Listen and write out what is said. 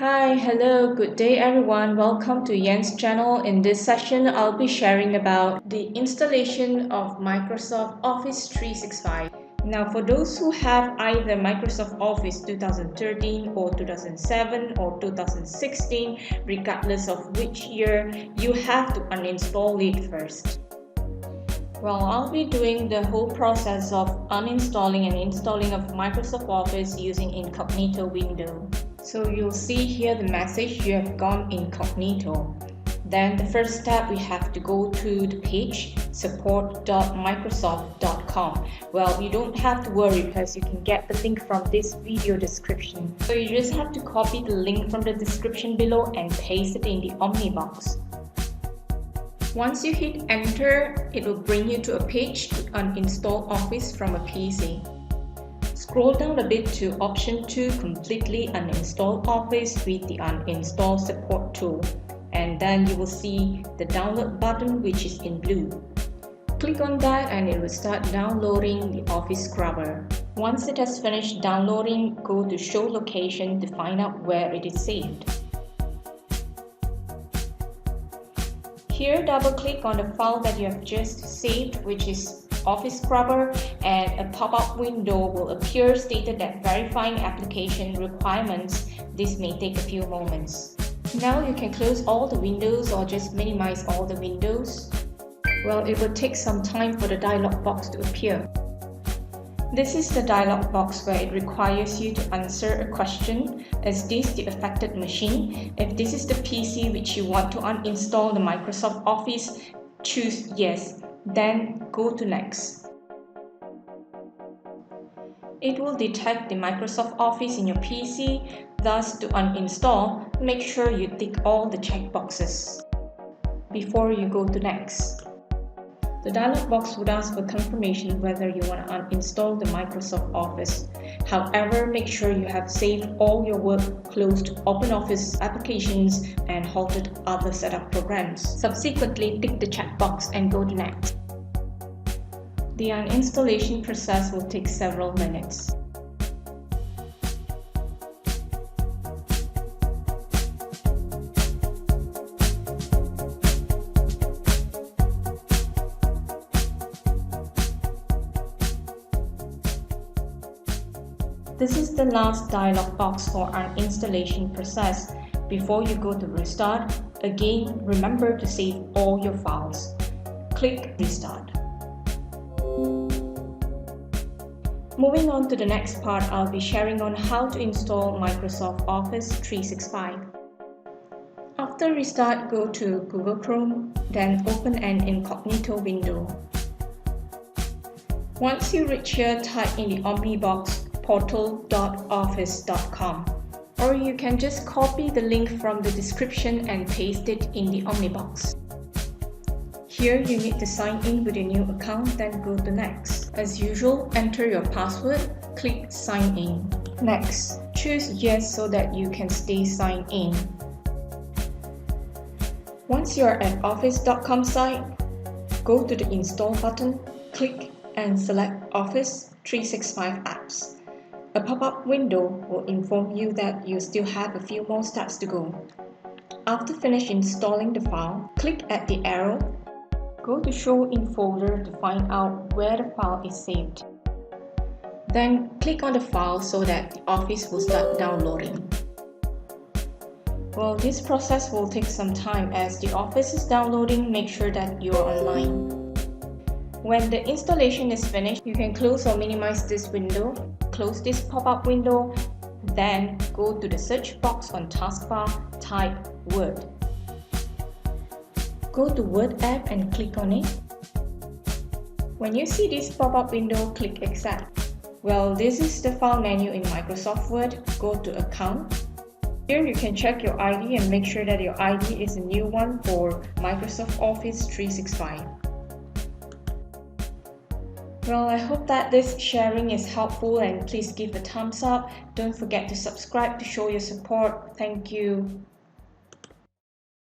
Hi, hello, good day everyone. Welcome to Yen's channel. In this session, I'll be sharing about the installation of Microsoft Office 365. Now, for those who have either Microsoft Office 2013 or 2007 or 2016, regardless of which year, you have to uninstall it first. Well, I'll be doing the whole process of uninstalling and installing of Microsoft Office using incognito window. So you'll see here the message you have gone incognito. Then the first step, we have to go to the page support.microsoft.com. Well, you don't have to worry because you can get the link from this video description. So you just have to copy the link from the description below and paste it in the Omni box. Once you hit enter, it will bring you to a page to uninstall Office from a PC. Scroll down a bit to option 2, completely uninstall Office with the uninstall support tool, and then you will see the download button which is in blue. Click on that and it will start downloading the Office Scrubber. Once it has finished downloading, go to show location to find out where it is saved. Here, double-click on the file that you have just saved, which is Office Scrubber, and a pop-up window will appear stated that verifying application requirements. This may take a few moments. Now you can close all the windows or just minimize all the windows. Well, it will take some time for the dialog box to appear. This is the dialog box where it requires you to answer a question. Is this the affected machine? If this is the PC which you want to uninstall the Microsoft Office, choose yes, then go to next. It will detect the Microsoft Office in your PC, thus to uninstall, make sure you tick all the checkboxes before you go to next. The dialog box would ask for confirmation whether you want to uninstall the Microsoft Office. However, make sure you have saved all your work, closed OpenOffice applications, and halted other setup programs. Subsequently, tick the checkbox and go to next. The uninstallation process will take several minutes. This is the last dialog box for our installation process. Before you go to restart, again remember to save all your files. Click restart. Moving on to the next part, I'll be sharing on how to install Microsoft Office 365. After restart, go to Google Chrome, then open an incognito window. Once you reach here, type in the Omni box portal.office.com, or you can just copy the link from the description and paste it in the Omni box. Here you need to sign in with a new account, then go to next. As usual, enter your password, click sign in. Next, choose yes so that you can stay signed in. Once you are at office.com site, go to the install button, click and select Office 365 apps. A pop-up window will inform you that you still have a few more steps to go. After finish installing the file, click at the arrow, go to Show in Folder to find out where the file is saved. Then click on the file so that the Office will start downloading. Well, this process will take some time. As the Office is downloading, make sure that you are online. When the installation is finished, you can close or minimize this window. Close this pop-up window, then go to the search box on taskbar, type Word. Go to Word app and click on it. When you see this pop-up window, click Accept. Well, this is the file menu in Microsoft Word. Go to Account. Here you can check your ID and make sure that your ID is a new one for Microsoft Office 365. Well, I hope that this sharing is helpful, and please give a thumbs up. Don't forget to subscribe to show your support. Thank you.